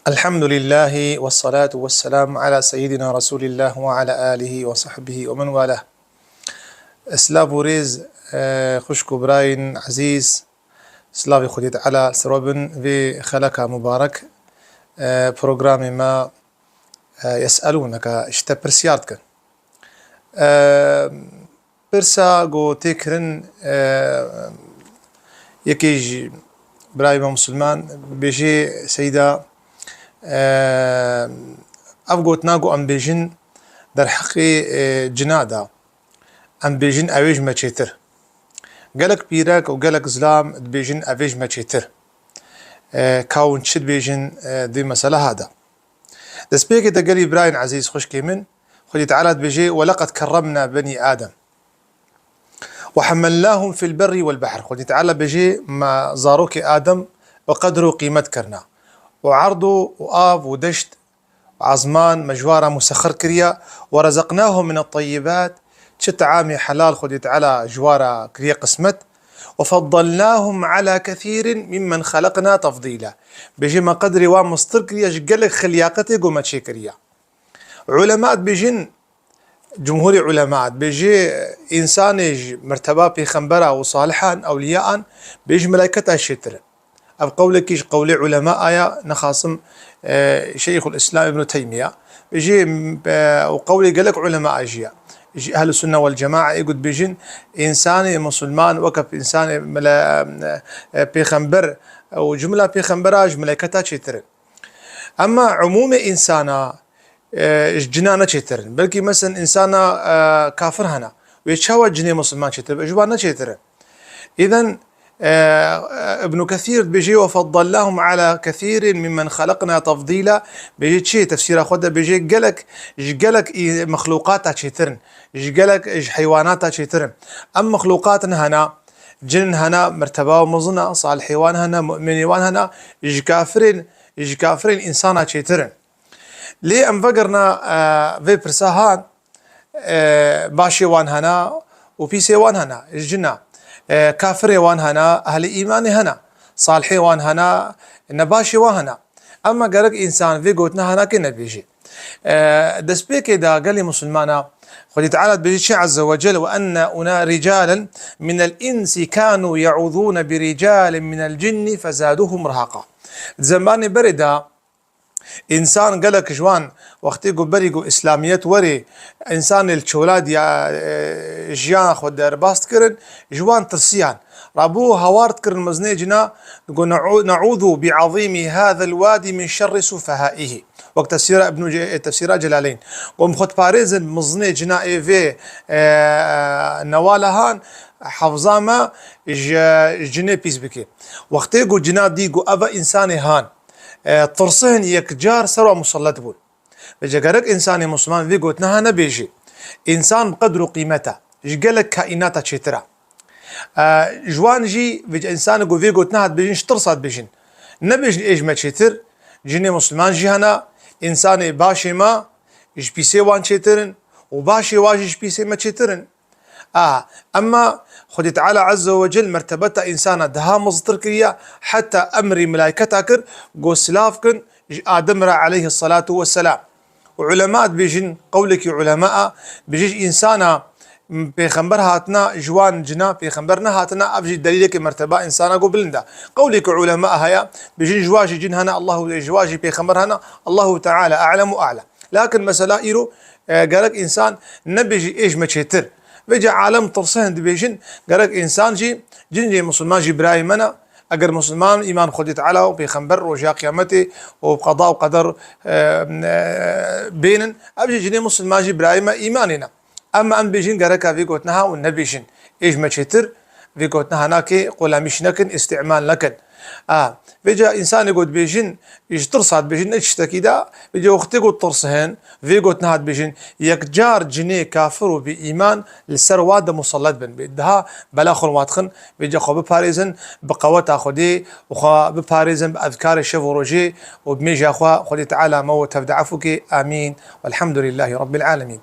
الحمد لله والصلاة والسلام على سيدنا رسول الله وعلى آله وصحبه ومن والاه. سلافوريز خوشكو براين عزيز سلافي خديت على سروبن في خلقها مبارك. بروغرامي ما يسألونك اشتا برسيارتك برسا جو تكرن يكيج برايما مسلمان بيجي سيدة أفقوت ناقو أم بيجن در حقي جنادا أم بيجن أويج ما تشيتر قالك بيراك وقالك زلام بيجن أويج ما تشيتر كاون شد بيجن دي مسألة هذا دس بيكي تقالي براين عزيز خشكي من خلي تعالى بيجي ولقد كرمنا بني آدم وحملناهم في البر والبحر. خلي تعالى بيجي ما زاروك آدم وقدروا قيمة كرنا وعرضوا وآب ودشت وعزمان مجوارة مسخر كريا ورزقناهم من الطيبات شت عامي حلال. خلي تعالى جوارة كريا قسمت وفضلناهم على كثير ممن خلقنا تفضيلا. بيجي ما قدري ومستر كريا جقلك خلياقتي قوم تشي كريا. علماء بيجين جمهور علماء بيجي إنسان مرتبة بيخنبرة وصالحان أولياء بيجي ملائكة الشتر. أو قولك قول علماء آية نخاصم شيخ الإسلام ابن تيمية بيجي وقولي قالك علماء أجياء يجي أهل السنة والجماعة يقول بيجين إنسان مسلمان وكب إنسان بيخنبر أو جملة بيخنبراج ملائكة شتر. أما عموم إنسانا جنانا شترن بلكي مثلا إنسانا كافر هنا ويتشاوى جنيه مسلمان شتر إجبارنا شترن. إذن ابن كثير بيجي وفضلناهم على كثير ممن خلقنا تفضيلا. بيجي شيء تفسير أخوده بيجي قالك مخلوقات شترن قالك حيوانات شترن. أما مخلوقات هنا جن هنا مرتبة ومظنة صالح حيوان هنا مؤمن وان هنا كافرين إنسانا شترن. ليه أنفقرنا في برساهان باشي وان هنا وبيسي وان هنا الجنة كافري وان هنا أهل إيماني هنا صالحي وان هنا نباشي وان هنا. أما قالك إنسان في قوتنا هنا كنا بيجي دس بيكي دا قال لي مسلمانا خذي تعالى بيجي عز وجل وأن رجالا من الإنس كانوا يعوذون برجال من الجن فزادوهم رهقا. زمان بردا إنسان قالك جوان وقتي بريقو إسلاميات وري إنسان الشولاد يا جيان خود رباست كرن جوان ترسيان رابو هوارت كرن مزنيجنا نعوذ بعظيم هذا الوادي من شر سفهائه. وقت تفسير جلالين قوم خد باريز مزنيجنا في نوالهان حفظاما جني بيس بكي وقتي جو جنا ديقو أبا إنساني هان ترسهن يكجار سروا مسلط بول. بيجي قالك إنسان مسلمان في قوتنا هنا بيجي إنسان بقدر قيمته قالك كائنات شترا جوان جي بيجي إنسان جو في قوتنا بيجي ترصد بيجين نبيجي إيش ما شتر جيني مسلمان جي هنا إنسان باشي ما إيش بيسي وان شترن وباشي واجي إيش بيسي ما شترن. أما خدي تعالى عز وجل مرتبة إنسان دها مصدر كريا حتى أمري ملائكتك قو سلافكن آدم عليه الصلاة والسلام. وعلماء بيجين قولك علماء بيجي إنسانا بيخنبر هاتنا جوان جنا بيخنبرنا هاتنا أبجي دليلك مرتبة إنسانا قو بلندا قولك علماء هيا بيجين جواجي جن هنا الله جواجي بيخنبر هنا الله تعالى أعلم وأعلى. لكن مسألة إيرو قالك إنسان نبيجي إيش ما تشتر بيجي عالم ترسهن دبيجن قالك إنسان جي مسلمان جي براي منا أجر مسلمان إيمان خديت على وبيخنبر وجاء قيامته وبقضاء وقدر بينن أبجي جني مسلمان جي براي ما إيماننا. أما أم بيجن قالك في قوتناها والنبيجن إيش ما تشتر في قوتناها ناكي قولا مش نكن استعمال لكن بيجا إنسان يقول بيجن يجترصاد بيجن اشتكي دا بيجا وقت يقول ترسهن في قلت نهاد بيجن يكجار جنيه كافر بإيمان السرواد مصلد بن بدها بلا خل واتخن بيجا خو بباريزن بقوات أخدي وخا بباريزن بأذكار الشفروجي وبميجا أخوا خدي تعالى موت تبدع عفوك آمين والحمد لله رب العالمين.